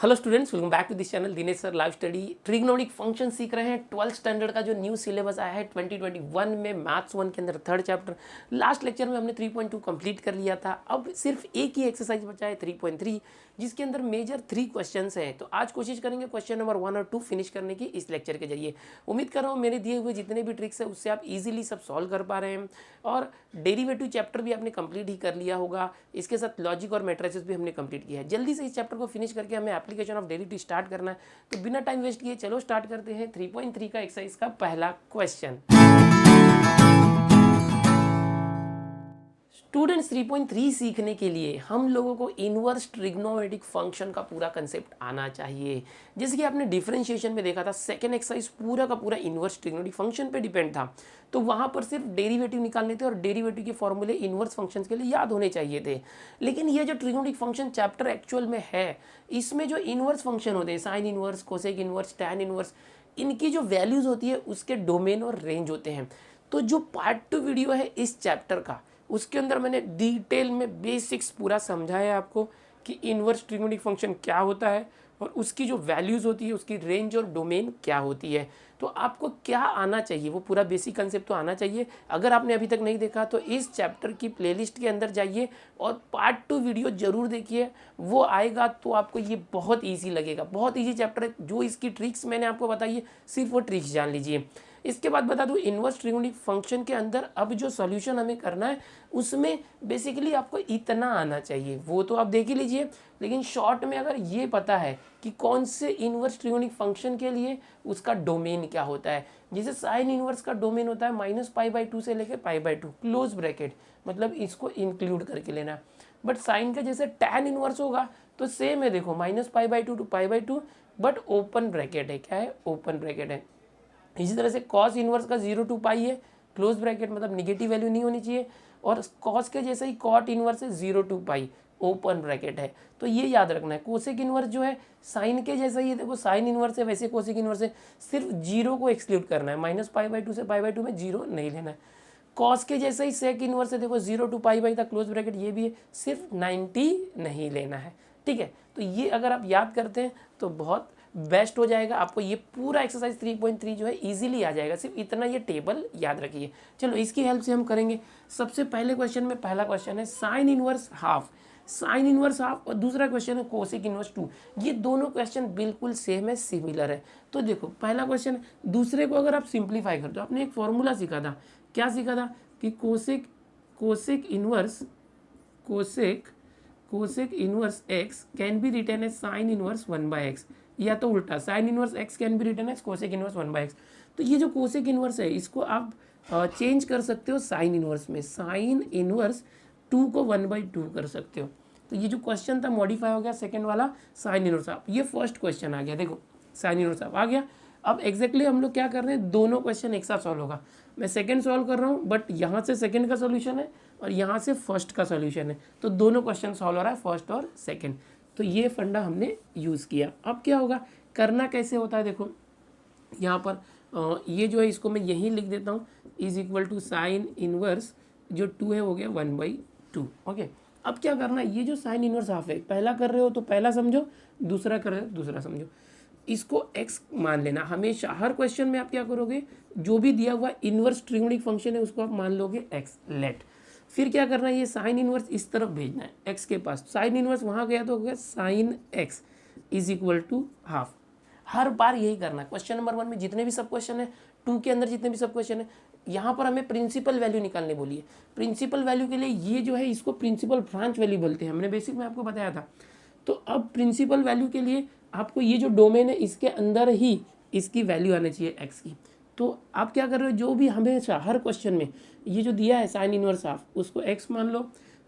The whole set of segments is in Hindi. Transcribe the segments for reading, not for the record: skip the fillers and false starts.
Hello students, welcome back to this channel Dinesh sir live study. Trigonometric function सीख रहे हैं। 12th स्टैंडर्ड का जो न्यू सिलेबस आया है 2021 में मैथ्स 1 के अंदर थर्ड चैप्टर। लास्ट लेक्चर में हमने 3.2 कंप्लीट कर लिया था। अब सिर्फ एक ही एक्सरसाइज बचा है 3.3, जिसके अंदर मेजर 3 क्वेश्चंस हैं। तो आज कोशिश करेंगे क्वेश्चन नंबर 1 और 2 फिनिश करने की इस लेक्चर के जरिए। उम्मीद कर रहा हूँ मेरे दिए हुए जितने भी ट्रिक्स है उससे आप इजीली सब सॉल्व कर पा रहे हैं। और डेरिवेटिव चैप्टर भी आपने कंप्लीट ही कर लिया होगा। इसके साथ लॉजिक और मैट्रिसेस भी हमने कंप्लीट किया है। जल्दी से इस चैप्टर को फिनिश करके हमें एप्लीकेशन ऑफ डेरिवेटिव स्टार्ट करना है। तो बिना टाइम वेस्ट किए चलो स्टार्ट करते हैं 3.3 का एक्सरसाइज का पहला क्वेश्चन। स्टूडेंट्स 3.3 सीखने के लिए हम लोगों को इनवर्स ट्रिग्नोमेट्रिक फंक्शन का पूरा कंसेप्ट आना चाहिए। जैसे कि आपने डिफरेंशिएशन में देखा था, सेकेंड एक्सरसाइज पूरा का पूरा इनवर्स ट्रिग्नोमेट्रिक फंक्शन पे डिपेंड था। तो वहाँ पर सिर्फ डेरिवेटिव निकालने थे और डेरिवेटिव के फॉर्मूले इनवर्स फंक्शंस के लिए याद होने चाहिए थे। लेकिन ये जो ट्रिग्नोमेट्रिक फंक्शन चैप्टर एक्चुअल में है, इसमें जो इनवर्स फंक्शन होते हैं, sine inverse, cosec inverse, tan inverse, इनकी जो वैल्यूज़ होती है उसके डोमेन और रेंज होते हैं। तो जो पार्ट 2 वीडियो है इस चैप्टर का, उसके अंदर मैंने डिटेल में बेसिक्स पूरा समझाया आपको कि इनवर्स ट्रिग्नोमेट्रिक फंक्शन क्या होता है और उसकी जो वैल्यूज़ होती है, उसकी रेंज और डोमेन क्या होती है। तो आपको क्या आना चाहिए, वो पूरा बेसिक कंसेप्ट तो आना चाहिए। अगर आपने अभी तक नहीं देखा तो इस चैप्टर की प्लेलिस्ट के अंदर जाइए और पार्ट 2 वीडियो ज़रूर देखिए। वो आएगा तो आपको ये बहुत ईजी लगेगा। बहुत ईजी चैप्टर है। जो इसकी ट्रिक्स मैंने आपको बताई है, सिर्फ वो ट्रिक्स जान लीजिए। इसके बाद बता दूं, इनवर्स ट्रिग्नोमेट्रिक फंक्शन के अंदर अब जो सॉल्यूशन हमें करना है उसमें बेसिकली आपको इतना आना चाहिए, वो तो आप देख ही लीजिए। लेकिन शॉर्ट में अगर ये पता है कि कौन से इनवर्स ट्रिग्नोमेट्रिक फंक्शन के लिए उसका डोमेन क्या होता है। जैसे साइन इनवर्स का डोमेन होता है -π/2 से लेकर π/2 क्लोज ब्रैकेट, मतलब इसको इंक्लूड करके लेना। बट साइन का जैसे टैन इनवर्स होगा तो सेम है, देखो -π/2 टू π/2, बट ओपन ब्रैकेट है। क्या है? ओपन ब्रैकेट है। इसी तरह से कॉस इनवर्स का 0 टू पाई है, क्लोज ब्रैकेट, मतलब निगेटिव वैल्यू नहीं होनी चाहिए। और कॉस के जैसे ही कॉट इनवर्स है 0 टू पाई, ओपन ब्रैकेट है। तो ये याद रखना है। कोसेक इनवर्स जो है साइन के जैसा ही है, देखो साइन इनवर्स है वैसे कोसेक इनवर्स है, सिर्फ 0 को एक्सक्लूड करना है। -π/2 से π/2 में 0 नहीं लेना है। कॉस के जैसा ही सेक इनवर्स है, देखो 0 टू पाई था, क्लोज ब्रैकेट, ये भी है, सिर्फ 90 नहीं लेना है। ठीक है, तो ये अगर आप याद करते हैं तो बहुत बेस्ट हो जाएगा। आपको ये पूरा एक्सरसाइज 3.3 जो है इजीली आ जाएगा। सिर्फ इतना ये टेबल याद रखिए। चलो इसकी हेल्प से हम करेंगे। सबसे पहले क्वेश्चन में पहला क्वेश्चन है sine inverse half. Sign inverse half और दूसरा क्वेश्चन है कोसेक इनवर्स 2। ये दोनों क्वेश्चन बिल्कुल सेम है, सिमिलर है। तो देखो पहला क्वेश्चन, दूसरे को अगर आप सिंप्लीफाई कर दो, आपने एक फॉर्मूला सीखा था। क्या सीखा था कि cosec inverse x can be written as sine inverse 1/x, या तो उल्टा sine inverse x can be written as cosec inverse 1/x। तो ये जो कोसेक इनवर्स है इसको आप चेंज कर सकते हो साइन इनवर्स में। साइन इनवर्स 2 को 1/2 कर सकते हो। तो ये जो क्वेश्चन था मॉडिफाई हो गया, सेकंड वाला साइन इनवर्स हाफ। ये फर्स्ट क्वेश्चन आ गया, देखो साइन इनवर्स हाफ आ गया। अब एग्जैक्टली हम लोग क्या कर रहे हैं, दोनों क्वेश्चन एक साथ सॉल्व होगा। मैं सेकंड सॉल्व कर रहा हूँ, बट यहाँ से सेकंड का सॉल्यूशन है और यहाँ से फर्स्ट का सॉल्यूशन है। तो दोनों क्वेश्चन सॉल्व हो रहा है, फर्स्ट और सेकंड। तो ये फंडा हमने यूज़ किया। अब क्या होगा, करना कैसे होता है, देखो यहाँ पर ये जो है इसको मैं यहीं लिख देता हूँ, is equal to sine inverse जो 2 है हो गया 1/2। ओके, अब क्या करना है, ये जो साइन इनवर्स हाफ है, पहला कर रहे हो तो पहला समझो, दूसरा कर रहे हो दूसरा समझो। इसको x मान लेना हमेशा। हर क्वेश्चन में आप क्या करोगे, जो भी दिया हुआ इनवर्स ट्रिग्नोमेट्रिक फंक्शन है उसको आप मान लोगे x। लेट फिर क्या करना है, ये साइन इनवर्स इस तरफ भेजना है x के पास। साइन इनवर्स वहाँ गया तो हो गया sine x is equal to half. हर बार यही करना है। क्वेश्चन नंबर 1 में जितने भी सब क्वेश्चन है, 2 के अंदर जितने भी सब क्वेश्चन है, यहाँ पर हमें प्रिंसिपल वैल्यू निकालने बोली है। प्रिंसिपल वैल्यू के लिए ये जो है इसको प्रिंसिपल ब्रांच वैल्यू बोलते हैं, हमने बेसिक में आपको बताया था। तो अब प्रिंसिपल वैल्यू के लिए आपको ये जो डोमेन है इसके अंदर ही इसकी वैल्यू आनी चाहिए x की। तो आप क्या कर रहे हो, जो भी हमेशा हर क्वेश्चन में ये जो दिया है साइन इनवर्स हाफ, उसको x मान लो।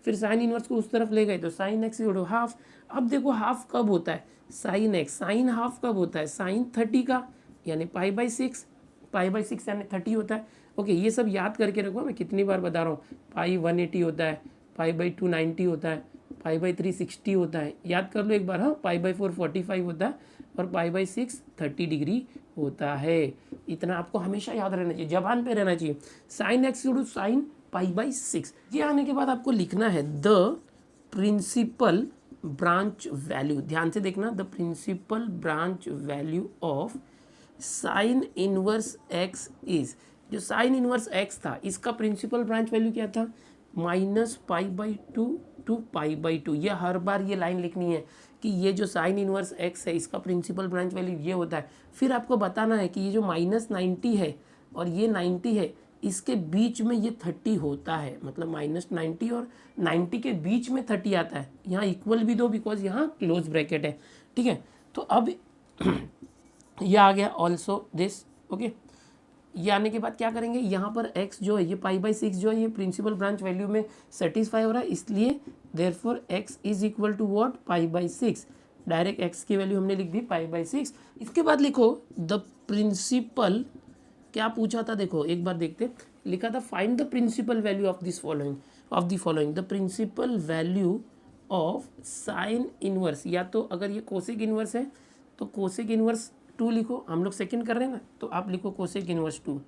फिर साइन इनवर्स को उस तरफ ले गए तो साइन x जोड़ो हाफ। अब देखो हाफ कब होता है, साइन x, साइन हाफ कब होता है, साइन 30 का, यानी π/6, π/6 यानी 30 होता है। ओके, ये सब याद करके रखो, मैं कितनी बार बता रहा हूँ। π/180 होता है, π/2 90 होता है, π/3 60 होता है, याद कर लो एक बार। हाँ, π/4 45 होता है और π/6 30 डिग्री होता है। इतना आपको हमेशा याद रहना चाहिए, जबान पे रहना चाहिए। साइन x जोड़ो साइन π/6। ये आने के बाद आपको लिखना है द प्रिंसिपल ब्रांच वैल्यू, ध्यान से देखना, the principal branch value of sine inverse x is, जो साइन इनवर्स एक्स था इसका प्रिंसिपल ब्रांच वैल्यू क्या था, -π/2 to π/2। ये हर बार ये लाइन लिखनी है कि ये जो साइन इनवर्स एक्स है इसका प्रिंसिपल ब्रांच वैल्यू ये होता है। फिर आपको बताना है कि ये जो -90 है और ये 90 है, इसके बीच में ये 30 होता है, मतलब -90 और 90 के बीच में 30 आता है। यहाँ इक्वल भी दो बिकॉज यहाँ क्लोज ब्रैकेट है, ठीक है। तो अब ये आ गया ऑल्सो दिस, ओके। ये आने के बाद क्या करेंगे, यहाँ पर x जो है ये π/6 जो है ये प्रिंसिपल ब्रांच वैल्यू में सेटिस्फाई हो रहा है, इसलिए therefore x is equal to what, π/6। Direct x की वैल्यू हमने लिख दी π/6। इसके बाद लिखो द प्रिंसिपल, क्या पूछा था देखो एक बार देखते, लिखा था find the principal value of this following, of the following, the principal value of sine inverse, या तो अगर ये कोसेक इनवर्स है तो कोसेक इनवर्स 2 लिखो, हम लोग सेकंड कर रहे हैं ना, तो आप लिखो cosec inverse 2।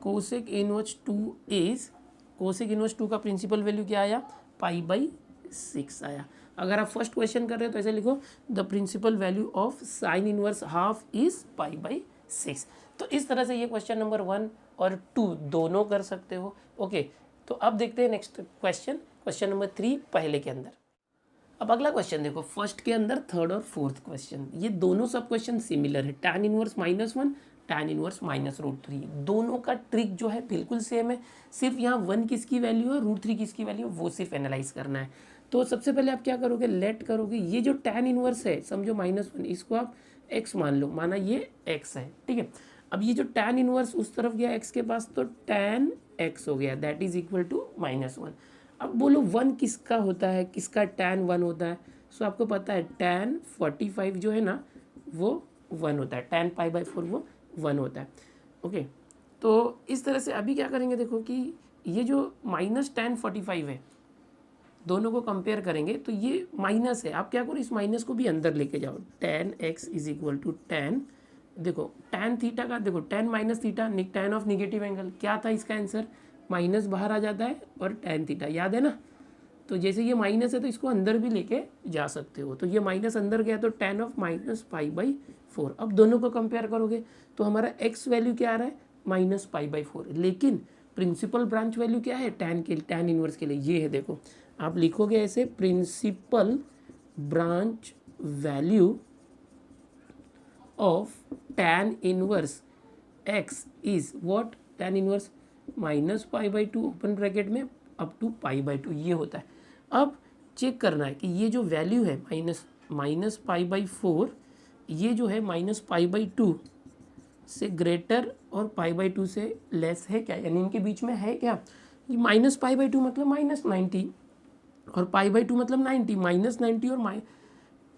Cosec inverse 2 is, cosec inverse 2 का प्रिंसिपल वैल्यू क्या आया, π/6 आया। अगर आप फर्स्ट क्वेश्चन कर रहे हो तो ऐसे लिखो the principal value of sine inverse half is π/6। तो इस तरह से ये क्वेश्चन नंबर 1 और 2 दोनों कर सकते हो, ओके। तो अब देखते हैं नेक्स्ट क्वेश्चन, क्वेश्चन नंबर 3 पहले के अंदर। अब अगला क्वेश्चन देखो, फर्स्ट के अंदर थर्ड और फोर्थ क्वेश्चन, ये दोनों सब क्वेश्चन सिमिलर है। tan इनवर्स -1, tan इनवर्स -√3, दोनों का ट्रिक जो है बिल्कुल सेम है, सिर्फ यहाँ 1 किसकी वैल्यू है, √3 किसकी वैल्यू है, वो सिर्फ एनालाइज करना है। तो सबसे पहले आप क्या करोगे, लेट करोगे, ये जो tan इनवर्स है समझो -1, इसको आप x मान लो, माना ये x है, ठीक है। अब ये जो tan इनवर्स उस तरफ गया x के पास, तो tan x हो गया, दैट इज इक्वल टू -1। अब बोलो 1 किसका होता है, किसका tan 1 होता है, सो आपको पता है tan 45 जो है ना वो 1 होता है, tan π/4 वो 1 होता है, ओके। तो इस तरह से अभी क्या करेंगे, देखो कि ये जो -tan 45 है, दोनों को कंपेयर करेंगे तो ये माइनस है, आप क्या करो इस माइनस को भी अंदर लेके जाओ, tan x is equal to tan, देखो tan थीटा का, देखो tan minus theta, tan of negative angle, क्या था इसका आंसर, माइनस बाहर आ जाता है और tan थीटा, याद है ना। तो जैसे ये माइनस है तो इसको अंदर भी लेके जा सकते हो, तो ये माइनस अंदर गया तो tan ऑफ -π/4। अब दोनों को कंपेयर करोगे तो हमारा x वैल्यू क्या आ रहा है, -π/4, लेकिन प्रिंसिपल ब्रांच वैल्यू क्या है tan इनवर्स के लिए, ये है, देखो आप लिखोगे ऐसे, principal branch value of tan inverse x is what, tan inverse -π/2 open bracket में अप टू π/2, ये होता है। अब चेक करना है कि ये जो वैल्यू है -π/4, ये जो है -π/2 से ग्रेटर और π/2 से लेस है क्या, यानी इनके बीच में है क्या, ये -π/2 मतलब -90 और π/2 मतलब 90, -90 और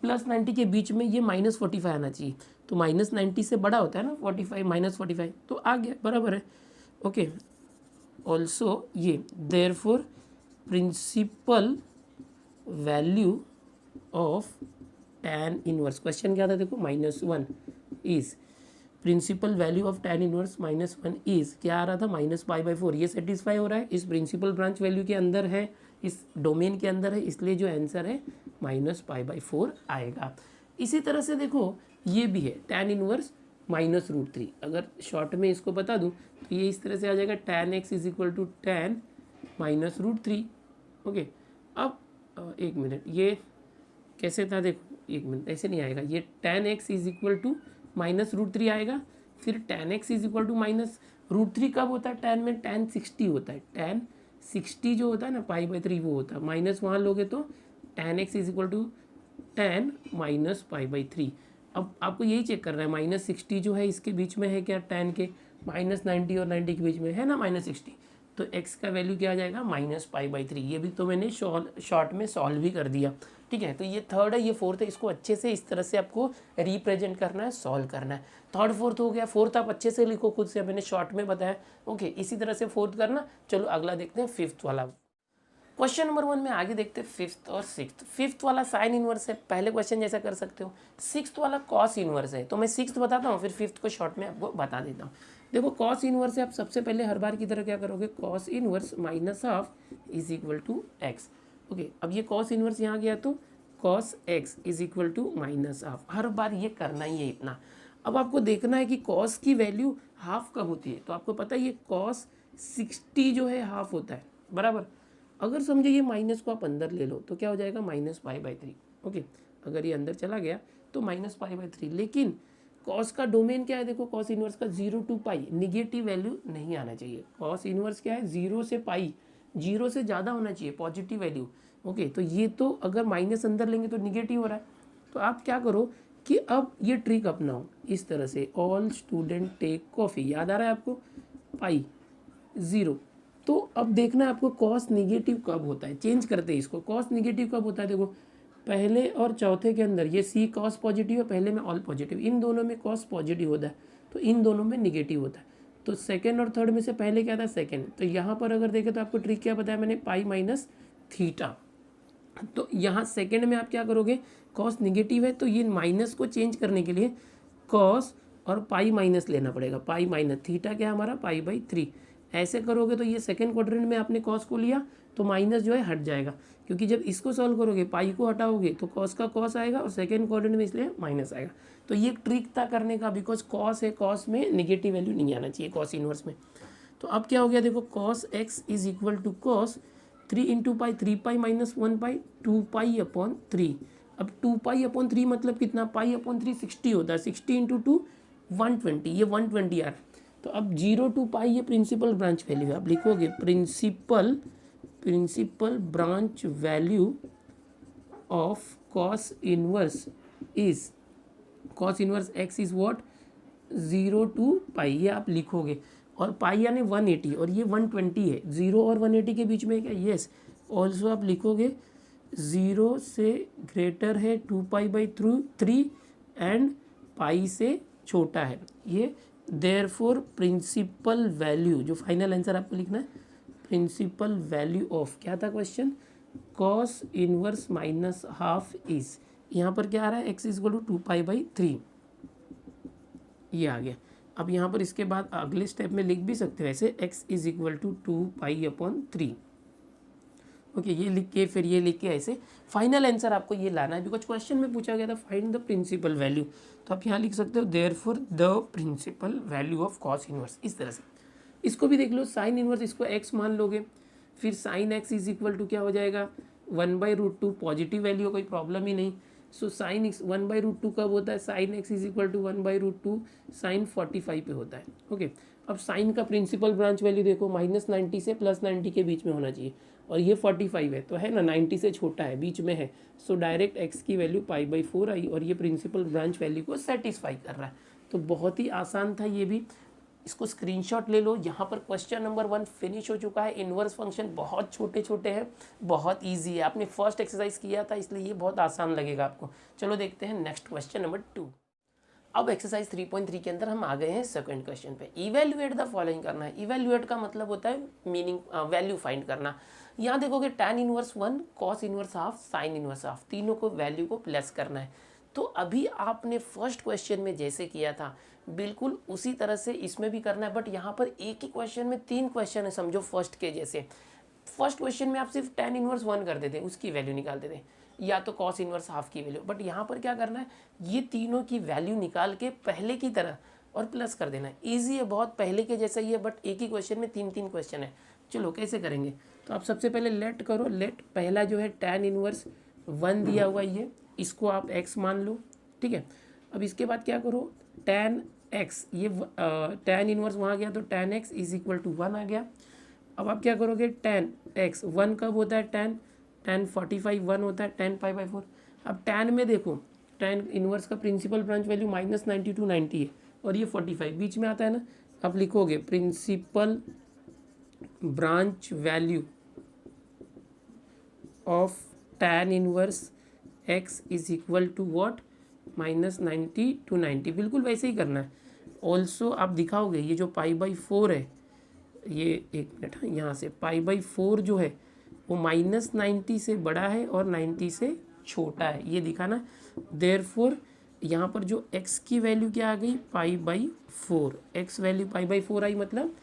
+90 के बीच में ये -45 आना चाहिए, तो -90 से बड़ा होता है ना 45, -45, तो आ गया, बराबर है, ओके। ऑल्सो ये therefore principal value of tan inverse, question क्या था देखो, -1 is, principal value of tan inverse -1 is, क्या आ रहा था, -π/4, ये सेटिस्फाई हो रहा है, इस प्रिंसिपल ब्रांच वैल्यू के अंदर है, इस डोमेन के अंदर है, इसलिए जो आंसर है -π/4 आएगा। इसी तरह से देखो ये भी है tan इनवर्स -√3, अगर शॉर्ट में इसको बता दूं तो ये इस तरह से आ जाएगा, tan x is equal to tan -√3, okay. अब एक मिनट, ये कैसे था देखो, एक मिनट, ऐसे नहीं आएगा, ये tan x is equal to -√3 आएगा, फिर tan x is equal to -√3 कब होता है, tan में tan 60 होता है, tan 60 जो होता है ना π/3 वो होता है, माइनस वहाँ लोगे तो tan x is equal to tan -π/3। अब आपको यही चेक करना है, -60 जो है इसके बीच में है क्या, tan के, -90 और 90 के बीच में है ना -60, तो x का वैल्यू क्या आ जाएगा, -π/3। ये भी तो मैंने शॉर्ट में सॉल्व भी कर दिया, ठीक है। तो ये थर्ड है, ये फोर्थ है, इसको अच्छे से इस तरह से आपको रिप्रेजेंट करना है, सॉल्व करना है। थर्ड फोर्थ हो गया, फोर्थ आप अच्छे से लिखो खुद से, मैंने शॉर्ट में बताया, ओके। इसी तरह से फोर्थ करना। चलो अगला देखते हैं, फिफ्थ वाला क्वेश्चन नंबर 1 में आगे देखते हैं फिफ्थ और सिक्स्थ। फिफ्थ वाला साइन इनवर्स है, पहले क्वेश्चन जैसा कर सकते हो। सिक्स्थ वाला कॉस इनवर्स है, तो मैं सिक्स्थ बताता हूँ, फिर फिफ्थ को शॉर्ट में आपको बता देता हूँ। देखो कॉस इनवर्स है, आप सबसे पहले हर बार की तरह क्या करोगे, cos inverse -1/2 is equal to x। Okay, अब ये कॉस इन्वर्स यहाँ गया तो cos x is equal to minus half. हर बार ये करना ही है इतना। अब आपको देखना है कि कॉस की वैल्यू हाफ कब होती है, तो आपको पता है ये कॉस 60 जो है हाफ होता है, बराबर। अगर समझे ये माइनस को आप अंदर ले लो तो क्या हो जाएगा -π/3। ओके, अगर ये अंदर चला गया तो -π/3, लेकिन कॉस का डोमेन क्या है, देखो कॉस इनवर्स का 0 to π, निगेटिव वैल्यू नहीं आना चाहिए। कॉस इनवर्स क्या है 0 से पाई, 0 से ज़्यादा होना चाहिए पॉजिटिव वैल्यू। ओके, तो ये तो अगर माइनस अंदर लेंगे तो निगेटिव हो रहा है। तो आप क्या करो कि अब ये ट्रिक अपनाओ इस तरह से, ऑल स्टूडेंट टेक कॉफ़ी, याद आ रहा है आपको, पाई 0। तो अब देखना है आपको कॉस निगेटिव कब होता है, चेंज करते हैं इसको। कॉस निगेटिव कब होता है, देखो पहले और चौथे के अंदर ये सी कॉस पॉजिटिव है, पहले में ऑल पॉजिटिव, इन दोनों में कॉस पॉजिटिव होता है तो इन दोनों में निगेटिव होता है। तो सेकंड और थर्ड में से पहले क्या था, सेकंड। तो यहाँ पर अगर देखें तो आपको ट्रिक क्या बताया मैंने, पाई माइनस थीटा। तो यहाँ सेकंड में आप क्या करोगे, कॉस निगेटिव है तो ये माइनस को चेंज करने के लिए कॉस और पाई माइनस लेना पड़ेगा, पाई माइनस थीटा क्या हमारा π/3। ऐसे करोगे तो ये सेकंड क्वाड्रेंट में आपने कॉस को लिया तो माइनस जो है हट जाएगा, क्योंकि जब इसको सॉल्व करोगे पाई को हटाओगे तो कॉस का कॉस आएगा और सेकंड क्वाड्रेंट में इसलिए माइनस आएगा। तो ये एक ट्रिक था करने का, बिकॉज कॉस है, कॉस में निगेटिव वैल्यू नहीं आना चाहिए कॉस इनवर्स में। तो अब क्या हो गया, देखो cos x is equal to cos 3 × π, 3π minus 1π, 2π/3। अब 2π/3 मतलब कितना, π/3 60 होता है, 60 × 2 120, ये 120 आ रहा है। तो अब 0 to π ये प्रिंसिपल ब्रांच वैल्यू है, आप लिखोगे principal branch value of cos inverse is, cos inverse x is what, 0 to π, ये आप लिखोगे। और पाई यानी 180 और ये 120 है, 0 और 180 के बीच में क्या, यस। ऑल्सो आप लिखोगे 0 से ग्रेटर है 2π/3 एंड पाई से छोटा है ये। देयरफॉर प्रिंसिपल वैल्यू, जो फाइनल आंसर आपको लिखना है, प्रिंसिपल वैल्यू ऑफ क्या था question, cos inverse minus half is, यहाँ पर क्या आ रहा है, एक्स इज इक्वल टू 2π/3, ये आ गया। अब यहाँ पर इसके बाद अगले स्टेप में लिख भी सकते हो ऐसे, x is equal to 2π/3। Okay, ये लिख के फिर ये लिख के ऐसे फाइनल आंसर आपको ये लाना है, बिकॉज क्वेश्चन में पूछा गया था फाइंड द प्रिंसिपल वैल्यू। तो आप यहाँ लिख सकते हो therefore the principal value of cos inverse, इस तरह से। इसको भी देख लो, साइन इनवर्स, इसको x मान लोगे, फिर sine x is equal to क्या हो जाएगा 1/√2, पॉजिटिव वैल्यू, कोई प्रॉब्लम ही नहीं। सो साइन एक्स 1/√2 कब होता है, sine x is equal to 1/√2 sine 45 पे होता है। ओके, अब साइन का प्रिंसिपल ब्रांच वैल्यू देखो, -90 से +90 के बीच में होना चाहिए, और ये 45 है तो है ना, 90 से छोटा है, बीच में है। सो डायरेक्ट एक्स की वैल्यू π/4 आई और ये प्रिंसिपल ब्रांच वैल्यू को सेटिस्फाई कर रहा है। तो बहुत ही आसान था ये भी, इसको स्क्रीनशॉट ले लो। यहाँ पर क्वेश्चन नंबर 1 फिनिश हो चुका है। इनवर्स फंक्शन बहुत छोटे छोटे हैं, बहुत इजी है, आपने फर्स्ट एक्सरसाइज किया था इसलिए ये बहुत आसान लगेगा आपको। चलो देखते हैं नेक्स्ट क्वेश्चन नंबर 2। अब एक्सरसाइज 3.3 के अंदर हम आ गए हैं सेकंड क्वेश्चन पे। इवेल्युएट द फॉलोइंग करना है। इवेल्युएट का मतलब होता है मीनिंग, वैल्यू फाइंड करना। यहाँ देखोगे tan inverse 1, cos inverse half, sin inverse half, तीनों को वैल्यू को प्लस करना है। तो अभी आपने फर्स्ट क्वेश्चन में जैसे किया था बिल्कुल उसी तरह से इसमें भी करना है, बट यहाँ पर एक ही क्वेश्चन में 3 क्वेश्चन है, समझो फर्स्ट के जैसे। फर्स्ट क्वेश्चन में आप सिर्फ tan इनवर्स 1 कर देते, उसकी वैल्यू निकालते थे, या तो cos इनवर्स हाफ की वैल्यू। बट यहाँ पर क्या करना है, ये तीनों की वैल्यू निकाल के पहले की तरह और प्लस कर देना है। ईजी है बहुत, पहले के जैसा ही है, बट एक ही क्वेश्चन में 3 क्वेश्चन है। चलो कैसे करेंगे, तो आप सबसे पहले लेट करो। लेट पहला जो है tan इनवर्स 1 दिया हुआ ये, इसको आप x मान लो, ठीक है। अब इसके बाद क्या करो, tan x, ये tan इनवर्स वहाँ गया तो tan x is equal to 1 आ गया। अब आप क्या करोगे, tan x 1 कब होता है, tan 45 1 होता है, tan π/4। अब tan में देखो, tan इनवर्स का प्रिंसिपल ब्रांच वैल्यू -90 to 90 है और ये 45 बीच में आता है ना। आप लिखोगे principal branch value of tan inverse x is equal to what, -90 to 90, बिल्कुल वैसे ही करना है। ऑल्सो आप दिखाओगे ये जो π/4 है, ये एक मिनट, यहाँ से π/4 जो है वो -90 से बड़ा है और 90 से छोटा है, ये दिखाना। देयरफॉर यहाँ पर जो x की वैल्यू क्या आ गई, π/4, x वैल्यू π/4 आई, मतलब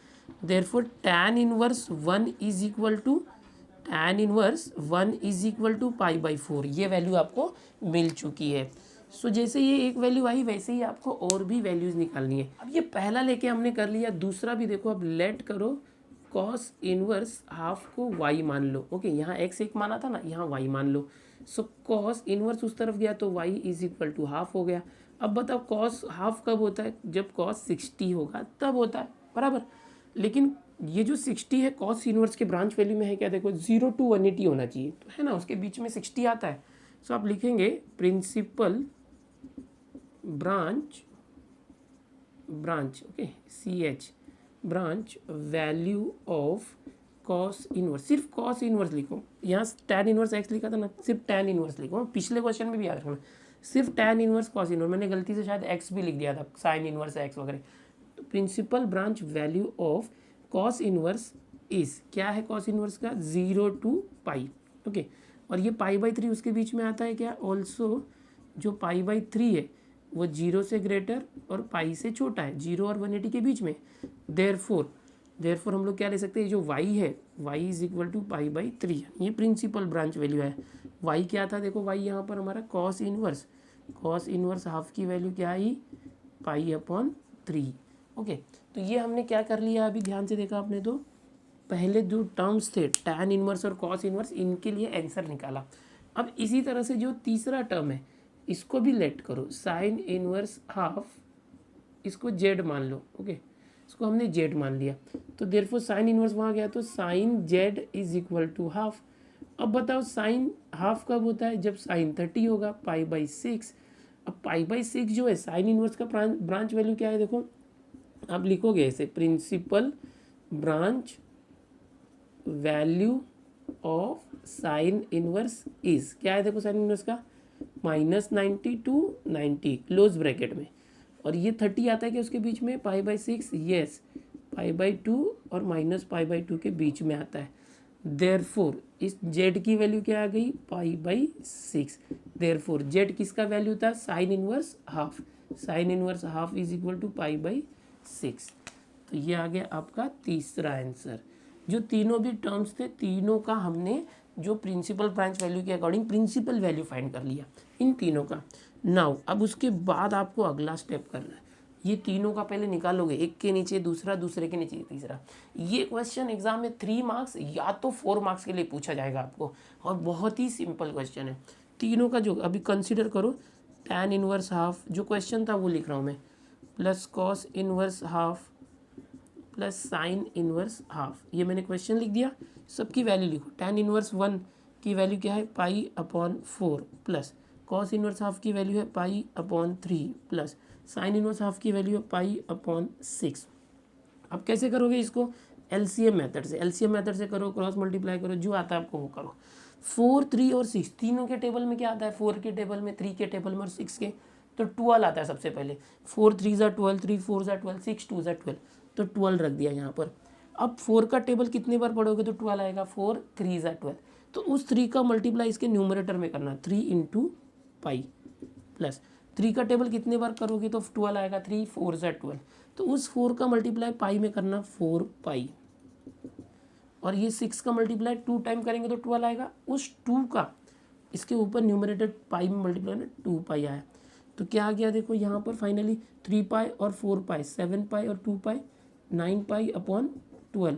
therefore tan inverse 1 is equal to tan inverse 1 is equal to π/4, ये वैल्यू आपको मिल चुकी है। सो जैसे ये एक वैल्यू आई वैसे ही आपको और भी वैल्यूज़ निकालनी है। अब ये पहला लेके हमने कर लिया, दूसरा भी देखो, अब लेट करो कॉस इनवर्स हाफ को y मान लो। ओके, यहाँ x एक माना था ना, यहाँ y मान लो। सो कॉस इनवर्स उस तरफ गया तो y is equal to half हो गया। अब बताओ कॉस हाफ कब होता है, जब कॉस 60 होगा तब होता है, बराबर। लेकिन ये जो 60 है कॉस इनवर्स के ब्रांच वैल्यू में है क्या, देखो 0 to 180 होना चाहिए, तो है ना, उसके बीच में 60 आता है। सो आप लिखेंगे principal branch okay CH branch value of cos inverse, सिर्फ कॉस इनवर्स लिखो, यहाँ tan इनवर्स x लिखा था ना, सिर्फ tan इनवर्स लिखो। पिछले क्वेश्चन में भी याद रखना, सिर्फ tan इनवर्स कॉस इनवर्स, मैंने गलती से शायद x भी लिख दिया था, साइन इनवर्स x वगैरह। तो principal branch value of cos inverse is, क्या है कॉस इनवर्स का, 0 to π। ओके, और ये π/3 उसके बीच में आता है क्या, ऑल्सो जो π/3 है वो 0 से ग्रेटर और पाई से छोटा है, 0 और 180 के बीच में। देयरफॉर हम लोग क्या ले सकते हैं, जो y है y इज इक्वल टू π/3, ये प्रिंसिपल ब्रांच वैल्यू है। y क्या था, देखो y यहाँ पर हमारा कॉस इनवर्स हाफ की वैल्यू क्या आई, π/3। ओके, तो ये हमने क्या कर लिया, अभी ध्यान से देखा आपने, तो पहले जो टर्म्स थे tan इनवर्स और कॉस इनवर्स, इनके लिए आंसर निकाला। अब इसी तरह से जो तीसरा टर्म है इसको भी लेट करो, साइन इनवर्स हाफ, इसको z मान लो। ओके, इसको हमने z मान लिया, तो देयरफॉर साइन इनवर्स वहाँ गया तो sine z is equal to half. अब बताओ साइन हाफ कब होता है, जब साइन 30 होगा, π/6। अब π/6 जो है साइन इनवर्स का ब्रांच वैल्यू क्या है, देखो आप लिखोगे ऐसे, principal branch value of sine inverse is, क्या है देखो साइन इनवर्स का, -90 to 90 क्लोज ब्रैकेट में, और ये 30 आता है कि उसके बीच में, π/6, यस π/2 और -π/2 के बीच में आता है। देयरफॉर इस z की वैल्यू क्या आ गई, π/6। देयरफॉर z किसका वैल्यू था, sine inverse half is equal to π/6। तो ये आ गया आपका तीसरा आंसर। जो तीनों भी टर्म्स थे, तीनों का हमने जो प्रिंसिपल ब्रांच वैल्यू के अकॉर्डिंग प्रिंसिपल वैल्यू फाइंड कर लिया इन तीनों का। नाउ अब उसके बाद आपको अगला स्टेप करना है, ये तीनों का पहले निकालोगे, एक के नीचे दूसरा, दूसरे के नीचे तीसरा। ये क्वेश्चन एग्जाम में 3 मार्क्स या तो 4 मार्क्स के लिए पूछा जाएगा आपको, और बहुत ही सिंपल क्वेश्चन है। तीनों का जो अभी कंसिडर करो, tan इनवर्स हाफ जो क्वेश्चन था वो लिख रहा हूँ मैं, plus cos inverse half plus sign inverse half, ये मैंने क्वेश्चन लिख दिया। सबकी वैल्यू लिखो, tan इनवर्स 1 की वैल्यू क्या है, π/4 प्लस कॉस इनवर्स हाफ की वैल्यू है π/3 प्लस साइन इनवर्स हाफ की वैल्यू है π/6। अब कैसे करोगे इसको, एलसीएम मेथड से करो, क्रॉस मल्टीप्लाई करो, जो आता है आपको वो करो। 4, 3 और 6 तीनों के टेबल में क्या आता है, 4 के टेबल में, 3 के टेबल में और 6 के, तो 12 आता है सबसे पहले। 4 3 ज़ा 12, 3 4 ज़ा 12, 6 2 ज़ा 12, तो 12 रख दिया यहाँ पर। अब 4 का टेबल कितने बार पढ़ोगे तो 12 आएगा, 4 3 ज़ा 12, तो उस 3 का मल्टीप्लाई इसके न्यूमरेटर में करना, 3 × π प्लस 3 का टेबल कितने बार करोगे तो 12 आएगा, 3 4 ज़ा 12, तो उस 4 का मल्टीप्लाई पाई में करना 4π, और ये 6 का मल्टीप्लाई 2 टाइम करेंगे तो 12 आएगा, उस 2 का इसके ऊपर न्यूमरेटर पाई में मल्टीप्लाई करना, 2π आया। तो क्या आ गया देखो यहाँ पर फाइनली 3π और 4π, 7π और 2π, 9π/12,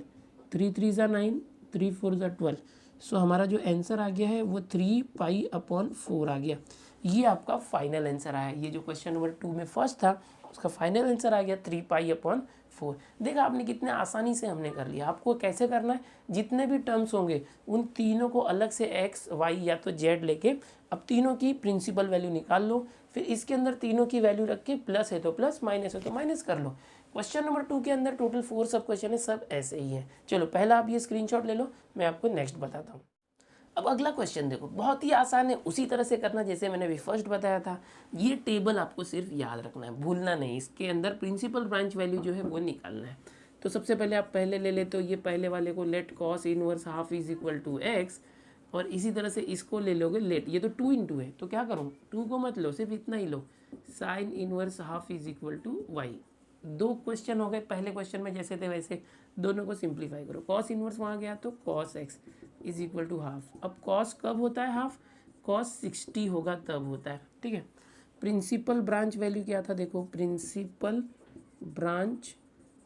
3 3 ज़ा 9, 3 4 ज़ा 12। सो हमारा जो आंसर आ गया है वो 3π/4 आ गया। ये आपका फाइनल आंसर आया। ये जो क्वेश्चन नंबर 2 में फर्स्ट था उसका फाइनल आंसर आ गया 3π/4। देखा आपने कितने आसानी से हमने कर लिया। आपको कैसे करना है, जितने भी टर्म्स होंगे उन तीनों को अलग से x, y या तो z लेके अब तीनों की प्रिंसिपल वैल्यू निकाल लो, फिर इसके अंदर तीनों की वैल्यू रख के प्लस है तो प्लस, माइनस है तो माइनस कर लो। क्वेश्चन नंबर 2 के अंदर टोटल 4 सब क्वेश्चन है, सब ऐसे ही है। चलो पहला आप ये स्क्रीनशॉट ले लो, मैं आपको नेक्स्ट बताता हूँ। अब अगला क्वेश्चन देखो, बहुत ही आसान है, उसी तरह से करना जैसे मैंने अभी फर्स्ट बताया था। ये टेबल आपको सिर्फ याद रखना है, भूलना नहीं। इसके अंदर प्रिंसिपल ब्रांच वैल्यू जो है वो निकालना है। तो सबसे पहले आप पहले ले लेते हो ये पहले वाले को, let cos inverse half is equal to x, और इसी तरह से इसको ले लोगे लेट, ये तो 2 × है तो क्या करूँ, 2 को मत लो, सिर्फ इतना ही लो, sine inverse half is equal to y। 2 question हो गए, पहले क्वेश्चन में जैसे थे वैसे दोनों को सिंप्लीफाई करो। कॉस इनवर्स वहाँ गया तो cos x, is equal to half. अब कॉस कब होता है हाफ, कॉस 60 होगा तब होता है, ठीक है। प्रिंसिपल ब्रांच वैल्यू क्या था, देखो प्रिंसिपल ब्रांच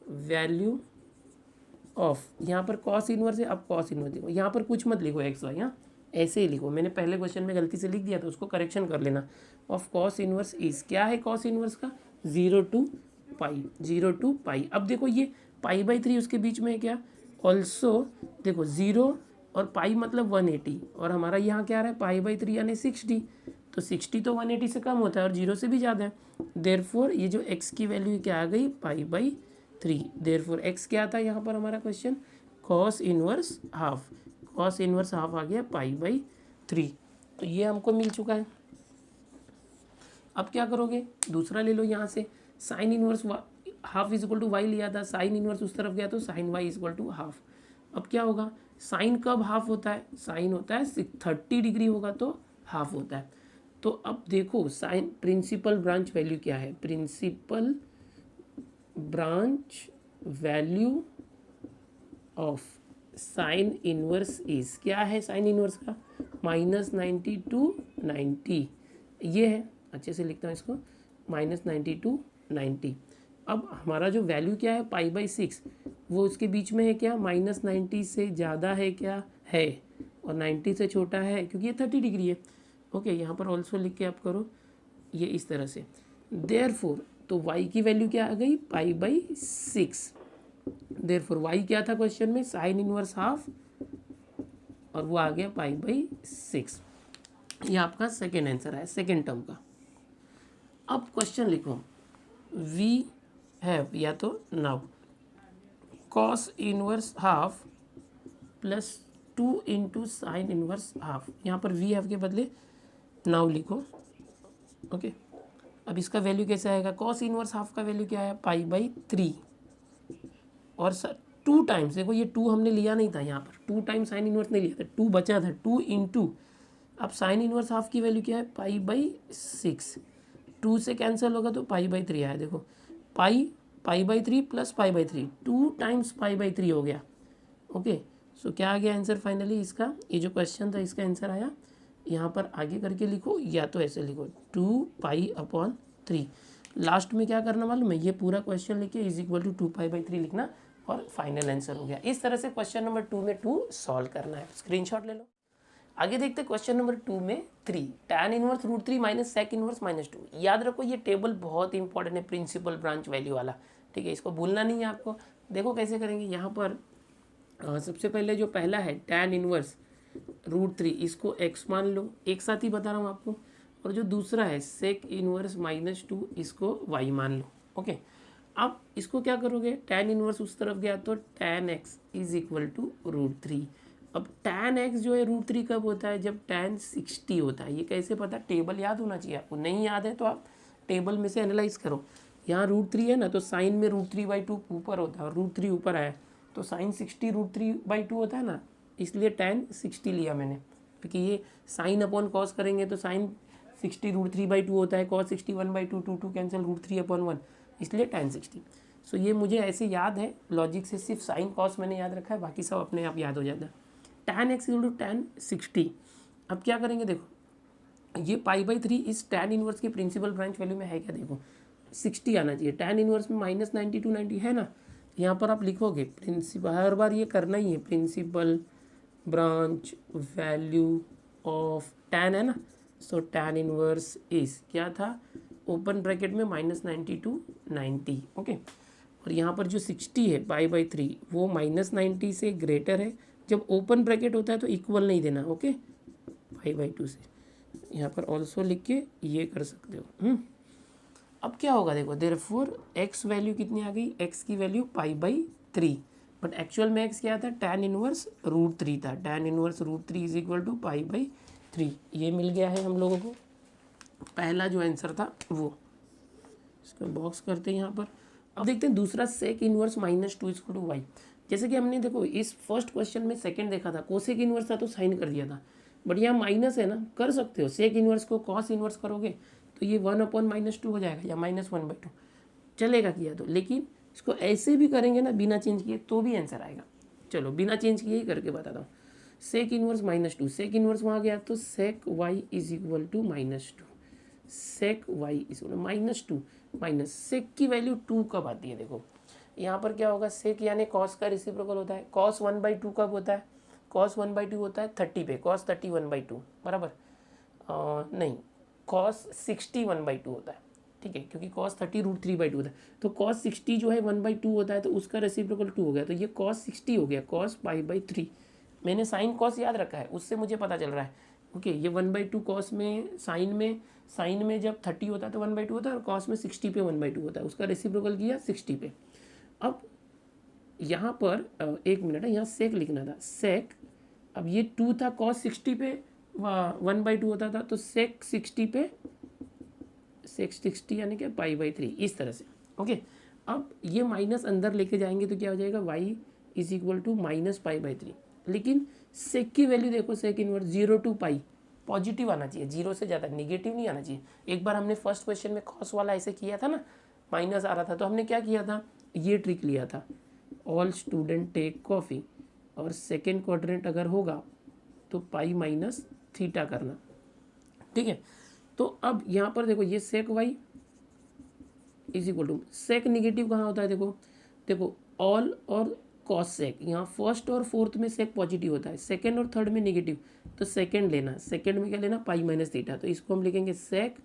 वैल्यू ऑफ, यहाँ पर कॉस इनवर्स है, अब कॉस इनवर्स देखो, यहाँ पर कुछ मत लिखो एक्स वाई, यहाँ ऐसे ही लिखो, मैंने पहले क्वेश्चन में गलती से लिख दिया तो उसको करेक्शन कर लेना। ऑफ कॉस इनवर्स इज, क्या है कॉस इनवर्स का, 0 to पाई, 0 to पाई। अब देखो ये पाई/3 उसके बीच में है क्या, ऑल्सो देखो 0 और पाई मतलब 180, और हमारा यहाँ क्या आ रहा है पाई/3 यानी 60, तो 60 तो 180 से कम होता है और 0 से भी ज़्यादा है। देयरफॉर ये जो x की वैल्यू क्या आ गई पाई/3। देयरफॉर x क्या था यहाँ पर हमारा question, cos inverse half, cos inverse half आ गया पाई/3। तो ये हमको मिल चुका है। अब क्या करोगे, दूसरा ले लो यहाँ से, sine inverse half is equal to y लिया था, साइन इनवर्स उस तरफ गया तो sine y is equal to half. अब क्या होगा, साइन कब हाफ होता है, साइन होता है 30 डिग्री होगा तो हाफ होता है। तो अब देखो साइन प्रिंसिपल ब्रांच वैल्यू क्या है, principal branch value of sine inverse is, क्या है साइन इनवर्स का, -90 to 90, ये है, अच्छे से लिखता हूँ इसको, -90 to 90। अब हमारा जो वैल्यू क्या है पाई/6, वो उसके बीच में है क्या, -90 से ज़्यादा है क्या, है, और 90 से छोटा है क्योंकि ये 30 डिग्री है। ओके, यहाँ पर ऑल्सो लिख के आप करो ये इस तरह से। देयरफॉर तो y की वैल्यू क्या आ गई पाई/6। देयरफॉर y क्या था क्वेश्चन में, साइन इनवर्स हाफ, और वो आ गया पाई/6। ये आपका सेकेंड आंसर है सेकेंड टर्म का। अब क्वेश्चन लिखो, वी हैव, या तो now cos inverse half plus 2 into sine inverse half, यहाँ पर वी हैव के बदले नाउ लिखो। ओके, अब इसका वैल्यू कैसे आएगा, कॉस इनवर्स हाफ का वैल्यू क्या है पाई/3, और सर 2 टाइम्स, देखो ये 2 हमने लिया नहीं था यहाँ पर, 2 टाइम्स साइन इनवर्स नहीं लिया था, 2 बचा था, 2 इंटू, अब साइन इनवर्स हाफ की वैल्यू क्या है पाई/6, 2 से कैंसिल होगा तो पाई/3 आया, देखो पाई/3 प्लस पाई/3, 2 टाइम्स पाई/3 हो गया। ओके, सो क्या आ गया आंसर फाइनली इसका, ये जो क्वेश्चन था इसका आंसर आया, यहाँ पर आगे करके लिखो या तो ऐसे लिखो 2π/3। लास्ट में क्या करना मालूम है, ये पूरा क्वेश्चन लिखे इज इक्वल टू 2π/3 लिखना और फाइनल आंसर हो गया। इस तरह से क्वेश्चन नंबर 2 में 2 सॉल्व करना है, स्क्रीनशॉट ले लो। आगे देखते हैं क्वेश्चन नंबर 2 में 3, tan inverse √3 minus sec inverse -2। याद रखो ये टेबल बहुत इंपॉर्टेंट है, प्रिंसिपल ब्रांच वैल्यू वाला, ठीक है, इसको भूलना नहीं है आपको। देखो कैसे करेंगे, यहाँ पर सबसे पहले जो पहला है tan इनवर्स √3, इसको x मान लो, एक साथ ही बता रहा हूँ आपको, और जो दूसरा है sec इनवर्स -2, इसको y मान लो। ओके, अब इसको क्या करोगे, tan इनवर्स उस तरफ गया तो tan x is equal to √3। अब tan x जो है √3 कब होता है, जब tan 60 होता है। ये कैसे पता, टेबल याद होना चाहिए आपको, नहीं याद है तो आप टेबल में से एनालाइज करो। यहाँ √3 है ना, तो साइन में √3/2 ऊपर होता है और √3 ऊपर आया तो साइन 60 √3/2 होता है ना, इसलिए tan 60 लिया मैंने, क्योंकि ये साइन अपॉन कॉस करेंगे तो साइन 60 √3/2 होता है, कॉस 60 1/2, 2 कैंसिल, √3/1, इसलिए tan 60। सो ये मुझे ऐसे याद है, लॉजिक से सिर्फ साइन कॉस मैंने याद रखा है, बाकी सब अपने आप याद हो जाता है। tan x equal to tan 60। अब क्या करेंगे, देखो ये पाई/3 इस tan इनवर्स की प्रिंसिपल ब्रांच वैल्यू में है क्या, देखो 60 आना चाहिए, tan इनवर्स में -90 to 90 है ना, यहाँ पर आप लिखोगे प्रिंसिपल, हर बार ये करना ही है, principal branch value of tan है ना, सो tan इनवर्स इज क्या था, ओपन ब्रैकेट में -90 to 90। ओके, और यहाँ पर जो 60 है पाई/3 वो -90 से ग्रेटर है, जब ओपन ब्रैकेट होता है तो इक्वल नहीं देना। ओके, पाई/2 से, यहाँ पर ऑल्सो लिख के ये कर सकते हो। अब क्या होगा, देखो देयरफॉर x वैल्यू कितनी आ गई, x की वैल्यू पाई/3, बट एक्चुअल में x क्या था, tan इनवर्स √3 था, tan inverse √3 is equal to पाई/3। ये मिल गया है हम लोगों को, पहला जो आंसर था वो, इसका बॉक्स करते हैं यहाँ पर। अब देखते हैं दूसरा sec inverse -2 equal to y। जैसे कि हमने देखो इस फर्स्ट क्वेश्चन में सेकंड देखा था, कोसेक इनवर्स था तो साइन कर दिया था, बट यहाँ माइनस है ना, कर सकते हो सेक इनवर्स को कॉस इनवर्स करोगे तो ये 1/-2 हो जाएगा या -1/2 चलेगा किया तो, लेकिन इसको ऐसे भी करेंगे ना बिना चेंज किए तो भी आंसर आएगा। चलो बिना चेंज किए ही करके बताता हूँ। सेक इनवर्स -2, सेक इनवर्स वहाँ गया तो sec y is equal to -2, sec y is -2 minus sec की वैल्यू 2 कब आती है? देखो यहाँ पर क्या होगा, सेक यानी कॉस का रेसिप्रोकल होता है। कॉस 1/2 कब होता है? कॉस 1/2 होता है 30 पे, कॉस 30 1/2 बराबर नहीं, कॉस 60 1/2 होता है, ठीक है, क्योंकि कॉस 30 √3/2 होता है। तो कॉस 60 जो है 1/2 होता है, तो उसका रेसिप्रोकल 2 हो गया, तो ये कॉस 60 हो गया, कॉस π/3। मैंने साइन कॉस याद रखा है, उससे मुझे पता चल रहा है। ओके, ये 1/2 कॉस में साइन में जब 30 होता है तो 1/2 होता है, और कॉस में 60 पे 1/2 होता है, उसका रेसिप्रोकल किया 60 पे। अब यहाँ पर एक मिनट है, यहाँ सेक लिखना था, सेक, अब ये 2 था, कॉस 60 पे 1/2 होता था, तो सेक 60 पे सेक 60 यानी कि π/3 इस तरह से। ओके, अब ये माइनस अंदर लेके जाएंगे तो क्या हो जाएगा, y इज इक्वल टू -π/3। लेकिन सेक की वैल्यू देखो, सेक इनवर्स 0 to π पॉजिटिव आना चाहिए, 0 से ज़्यादा, निगेटिव नहीं आना चाहिए। एक बार हमने फर्स्ट क्वेश्चन में कॉस वाला ऐसे किया था ना, माइनस आ रहा था, तो हमने क्या किया था, ये ट्रिक लिया था, ऑल स्टूडेंट टेक कॉफ़ी, और सेकेंड क्वाड्रेंट अगर होगा तो π-θ करना, ठीक है। तो अब यहाँ पर देखो, ये sec y is equal to, sec negative कहाँ होता है, देखो ऑल और कॉस सेक, यहाँ फर्स्ट और फोर्थ में सेक पॉजिटिव होता है, सेकंड और थर्ड में नेगेटिव, तो सेकंड लेना, सेकंड में क्या लेना, π-θ, तो इसको हम लिखेंगे सेक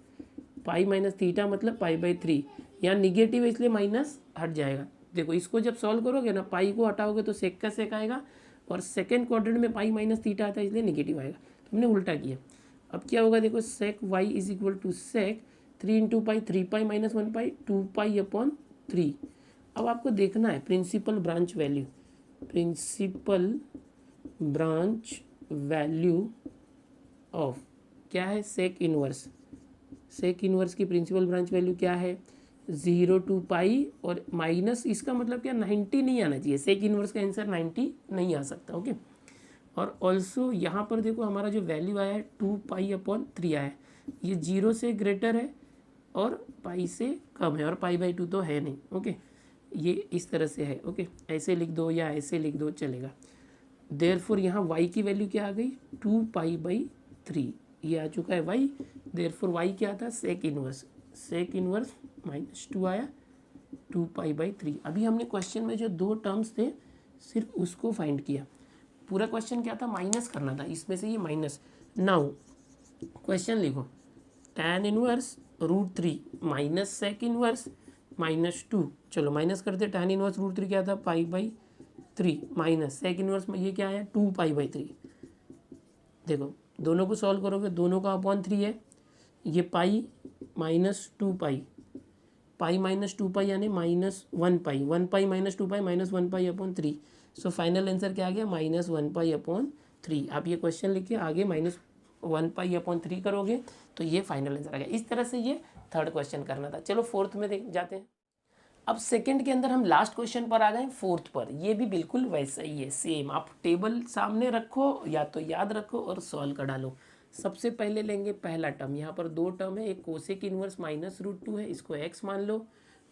π-θ मतलब π/3। यहाँ निगेटिव है इसलिए माइनस हट जाएगा। देखो इसको जब सॉल्व करोगे ना, पाई को हटाओगे तो सेक का सेक आएगा, और सेकंड क्वाड्रेंट में π-θ आता है इसलिए निगेटिव आएगा, तो हमने उल्टा किया। अब क्या होगा, देखो sec y is equal to sec 3 × π, 3π - 1π 2π/3। अब आपको देखना है principal branch value, principal branch value of क्या है, सेक इनवर्स, सेक इनवर्स की प्रिंसिपल ब्रांच वैल्यू क्या है, 0 to π, और माइनस, इसका मतलब क्या, 90 नहीं आना चाहिए, सेक इनवर्स का आंसर 90 नहीं आ सकता। ओके, और ऑल्सो यहाँ पर देखो हमारा जो वैल्यू आया है 2π/3 आया है, ये 0 से ग्रेटर है और पाई से कम है, और π/2 तो है नहीं। ओके, ये इस तरह से है। ओके, ऐसे लिख दो या ऐसे लिख दो चलेगा। देयरफॉर यहाँ y की वैल्यू क्या आ गई, 2π/3, ये आ चुका है y। देयरफॉर y क्या था, सेक इनवर्स, सेक इनवर्स -2 आया, 2π/3। अभी हमने क्वेश्चन में जो दो टर्म्स थे सिर्फ उसको फाइंड किया, पूरा क्वेश्चन क्या था, माइनस करना था, इसमें से ये माइनस। नाउ क्वेश्चन लिखो, tan inverse √3 minus sec inverse -2, चलो माइनस करते, tan इनवर्स √3 क्या था, π/3 माइनस सेक इनवर्स में ये क्या है, 2π/3। देखो दोनों को सॉल्व करोगे, दोनों का अपॉन 3 है, ये पाई -2π, पाई -2π यानी -1π, 1π - 2π -1π/3। सो फाइनल आंसर क्या आ गया, -1π/3। आप ये क्वेश्चन लिखिए, आगे -1π/3 करोगे तो ये फाइनल आंसर आ गया। इस तरह से ये थर्ड क्वेश्चन करना था। चलो फोर्थ में देख जाते हैं। अब सेकंड के अंदर हम लास्ट क्वेश्चन पर आ गए, फोर्थ पर। ये भी बिल्कुल वैसा ही है, सेम। आप टेबल सामने रखो या तो याद रखो और सॉल्व कर डालो। सबसे पहले लेंगे पहला टर्म, यहाँ पर दो टर्म है, एक कोसेक इनवर्स -√2 है, इसको x मान लो,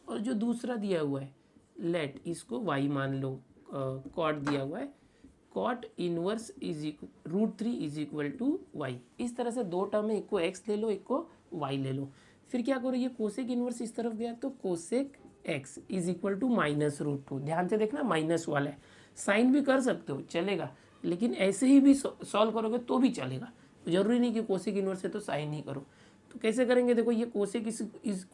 और जो दूसरा दिया हुआ है लेट, इसको y मान लो, कॉट दिया हुआ है, cot inverse √3 is equal to y. इस तरह से दो टर्म है, एक को x ले लो, एक को y ले लो। फिर क्या करो, ये कोसेक इनवर्स इस तरफ गया तो cosec x is equal to -√2। ध्यान से देखना, माइनस वाला है, साइन भी कर सकते हो चलेगा, लेकिन ऐसे ही भी सॉल्व करोगे तो भी चलेगा, जरूरी नहीं कि कोसेक इनवर्स है तो साइन ही करो। तो कैसे करेंगे, देखो ये कोसेक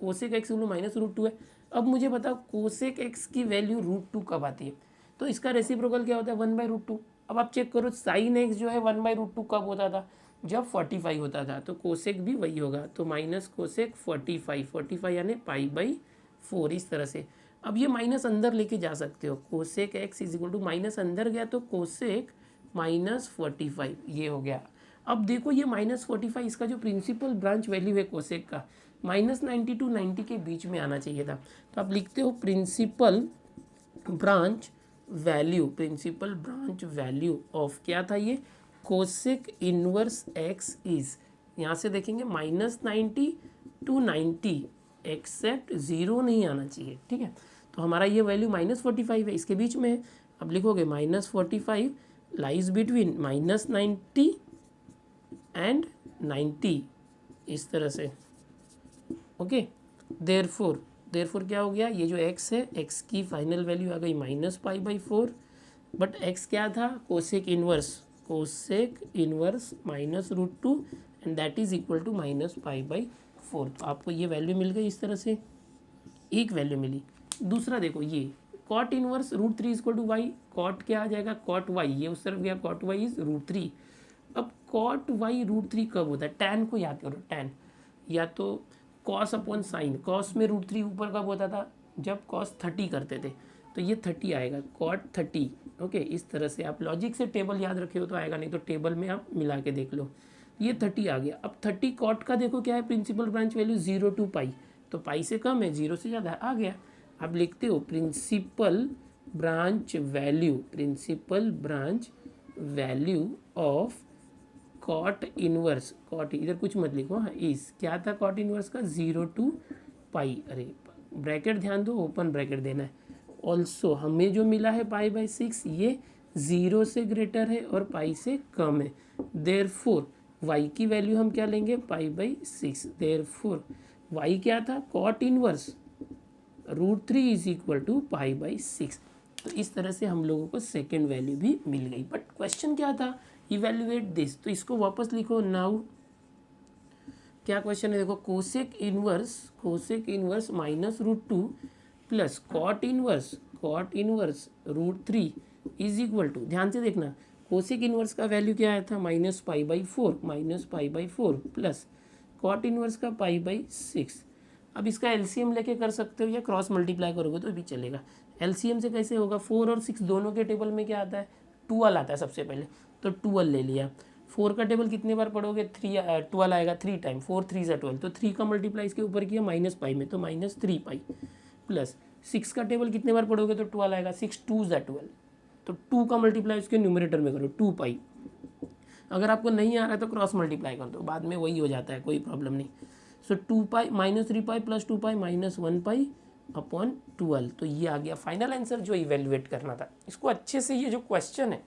कोसेक x -√2 है। अब मुझे बताओ कोसेक x की वैल्यू √2 कब आती है, तो इसका रेसिप्रोकल क्या होता है, 1/√2। अब आप चेक करो साइन x जो है 1/√2 कब होता था, जब 45 होता था, तो कोसेक भी वही होगा, तो माइनस कोसेक 45 यानी π/4, इस तरह से। अब ये माइनस अंदर लेके जा सकते हो, cosec x is equal to minus अंदर गया तो कोसेक -45, ये हो गया। अब देखो ये -45, इसका जो प्रिंसिपल ब्रांच वैल्यू है कोसेक का, -90 to 90 के बीच में आना चाहिए था। तो आप लिखते हो principal branch value, principal branch value of क्या था ये, कोसेक इनवर्स x इज, यहाँ से देखेंगे -90 to 90 एक्सेप्ट 0 नहीं आना चाहिए, ठीक है। तो हमारा ये वैल्यू -45 है, इसके बीच में है। अब लिखोगे -45 लाइज बिटवीन -90 एंड 90, इस तरह से। ओके, देयरफॉर क्या हो गया, ये जो x है, x की फाइनल वैल्यू आ गई -π/4, बट x क्या था, cosec inverse -√2 and that is equal to -π/4। तो आपको ये वैल्यू मिल गई इस तरह से, एक वैल्यू मिली। दूसरा देखो, ये cot inverse √3 equal to y, cot क्या आ जाएगा, कॉट वाई, ये उस तरफ गया, कॉट वाई इज √3। अब कॉट वाई √3 कब होता है, टैन को याद करो, टैन या तो कॉस अपॉन साइन, कॉस में √3 ऊपर कब होता था, जब कॉस 30 करते थे, तो ये 30 आएगा, कॉट 30। ओके, इस तरह से आप लॉजिक से टेबल याद रखे हो तो आएगा, नहीं तो टेबल में आप मिला के देख लो। ये 30 आ गया। अब 30 कॉट का देखो क्या है, प्रिंसिपल ब्रांच वैल्यू 0 to π, तो पाई से कम है, 0 से ज़्यादा आ गया। आप लिखते हो principal branch value of cot inverse, cot इधर कुछ मत लिखो, हाँ, इस क्या था कॉट इनवर्स का 0 to π, अरे ब्रैकेट ध्यान दो, ओपन ब्रैकेट देना है। ऑल्सो हमें जो मिला है π/6, ये 0 से ग्रेटर है और पाई से कम है। देयरफॉर y की वैल्यू हम क्या लेंगे, π/6। देयरफॉर y क्या था, cot inverse √3 is equal to π/6। तो इस तरह से हम लोगों को सेकेंड वैल्यू भी मिल गई। बट क्वेश्चन क्या था, इवेल्युएट दिस, तो इसको वापस लिखो। नाउ क्या क्वेश्चन है, देखो, cosec inverse -√2 plus cot inverse √3 is equal to, ध्यान से देखना, कोसेक इनवर्स का वैल्यू क्या आया था, -π/4 प्लस कॉट इनवर्स का π/6। अब इसका एलसीएम लेके कर सकते हो या क्रॉस मल्टीप्लाई करोगे तो भी चलेगा। एलसीएम से कैसे होगा, 4 और 6 दोनों के टेबल में क्या आता है, 12 आता है सबसे पहले, तो 12 ले लिया। 4 का टेबल कितने बार पढ़ोगे, 12 आएगा 3 टाइम, 4 3 ज़ा 12, तो 3 का मल्टीप्लाई इसके ऊपर किया -π में, तो -3π प्लस 6 का टेबल कितने बार पढ़ोगे तो 12 आएगा, 6 2 ज़ा 12, तो 2 का मल्टीप्लाई उसके न्यूमरेटर में करो, 2π। अगर आपको नहीं आ रहा है तो क्रॉस मल्टीप्लाई कर दो, बाद में वही हो जाता है, कोई प्रॉब्लम नहीं। सो 2π -3π प्लस 2π -1π/12, तो ये आ गया फाइनल आंसर जो इवेल्युएट करना था। इसको अच्छे से, ये जो क्वेश्चन है,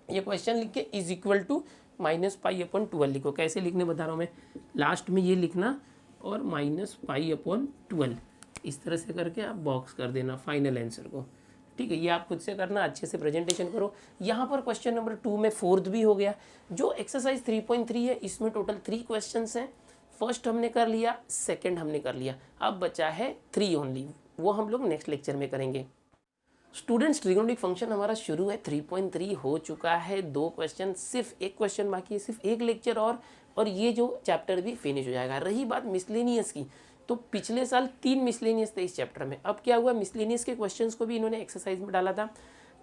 ये क्वेश्चन लिख के इज इक्वल टू -π/12 लिखो। कैसे लिखने बता रहा हूँ मैं, लास्ट में ये लिखना और -π/12, इस तरह से करके आप बॉक्स कर देना फाइनल आंसर को। ठीक है, ये आप खुद से करना, अच्छे से प्रेजेंटेशन करो। यहाँ पर क्वेश्चन नंबर 2 में फोर्थ भी हो गया। जो एक्सरसाइज 3.3 है, इसमें टोटल 3 क्वेश्चंस हैं। फर्स्ट हमने कर लिया, सेकंड हमने कर लिया, अब बचा है 3 ओनली, वो हम लोग नेक्स्ट लेक्चर में करेंगे। स्टूडेंट्स, ट्रिग्नोमेट्रिक फंक्शन हमारा शुरू है, 3.3 हो चुका है, 2 क्वेश्चन, सिर्फ एक क्वेश्चन बाकी है, सिर्फ एक लेक्चर और ये जो चैप्टर भी फिनिश हो जाएगा। रही बात मिसलेनियस की, तो पिछले साल 3 मिसलेनियस थे इस चैप्टर में। अब क्या हुआ, मिसलेनियस के क्वेश्चंस को भी इन्होंने एक्सरसाइज में डाला था।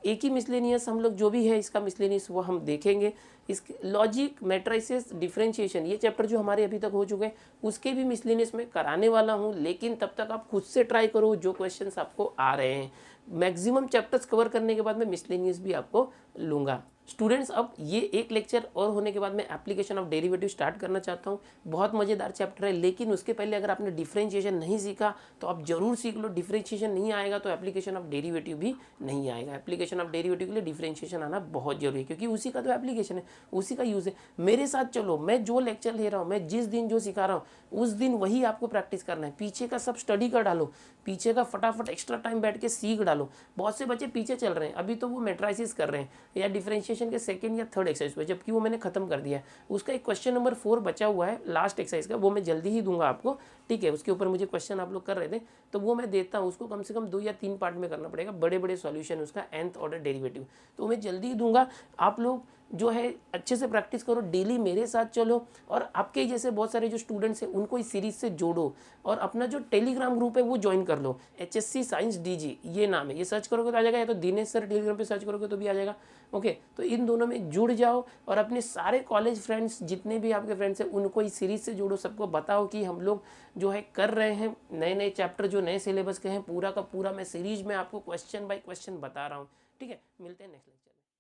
एक ही मिसलेनियस हम लोग जो भी है इसका मिसलेनियस वो हम देखेंगे। इसके लॉजिक, मैट्रिसेस, डिफरेंशिएशन, ये चैप्टर जो हमारे अभी तक हो चुके हैं उसके भी मिसलेनियस में कराने वाला हूँ। लेकिन तब तक आप खुद से ट्राई करो जो क्वेश्चंस आपको आ रहे हैं। मैक्सिमम चैप्टर्स कवर करने के बाद मैं मिसलेनियस भी आपको लूँगा। स्टूडेंट्स, अब ये एक लेक्चर और होने के बाद मैं एप्लीकेशन ऑफ डेरिवेटिव स्टार्ट करना चाहता हूँ। बहुत मज़ेदार चैप्टर है, लेकिन उसके पहले अगर आपने डिफरेंशिएशन नहीं सीखा तो आप जरूर सीख लो। डिफरेंशिएशन नहीं आएगा तो एप्लीकेशन ऑफ डेरिवेटिव भी नहीं आएगा। एप्लीकेशन ऑफ डेरिवेटिव के लिए डिफरेंशिएशन आना बहुत जरूरी है, क्योंकि उसी का तो एप्लीकेशन है, उसी का यूज़ है। मेरे साथ चलो, मैं जो लेक्चर ले रहा हूँ, मैं जिस दिन जो सिखा रहा हूँ उस दिन वही आपको प्रैक्टिस करना है। पीछे का सब स्टडी कर डालो, पीछे का फटाफट एक्स्ट्रा टाइम बैठ के सीख डालो। बहुत से बच्चे पीछे चल रहे हैं, अभी तो वो मैट्रिसेस कर रहे हैं या डिफरेंशिएशन के सेकंड या थर्ड एक्सरसाइज पे, जबकि वो मैंने खत्म कर दिया है। उसका एक क्वेश्चन नंबर 4 बचा हुआ है लास्ट एक्सरसाइज का, वो मैं जल्दी ही दूंगा आपको। ठीक है, उसके ऊपर मुझे क्वेश्चन आप लोग कर रहे थे तो वो मैं देता हूँ। उसको कम से कम 2 या 3 पार्ट में करना पड़ेगा, बड़े बड़े सॉल्यूशन उसका, nth ऑर्डर डेरिवेटिव, तो मैं जल्दी ही दूंगा। आप लोग जो है अच्छे से प्रैक्टिस करो, डेली मेरे साथ चलो, और आपके जैसे बहुत सारे जो स्टूडेंट्स हैं उनको इस सीरीज से जोड़ो, और अपना जो टेलीग्राम ग्रुप है वो ज्वाइन कर लो। HSC साइंस DG ये नाम है, ये सर्च करोगे तो आ जाएगा, या तो दिनेश सर टेलीग्राम पे सर्च करोगे तो भी आ जाएगा। ओके, तो इन दोनों में जुड़ जाओ और अपने सारे कॉलेज फ्रेंड्स, जितने भी आपके फ्रेंड्स हैं, उनको इस सीरीज से जोड़ो। सबको बताओ कि हम लोग जो है कर रहे हैं नए नए चैप्टर जो नए सिलेबस के हैं, पूरा का पूरा मैं सीरीज में आपको क्वेश्चन बाय क्वेश्चन बता रहा हूँ। ठीक है, मिलते हैं नेक्स्ट।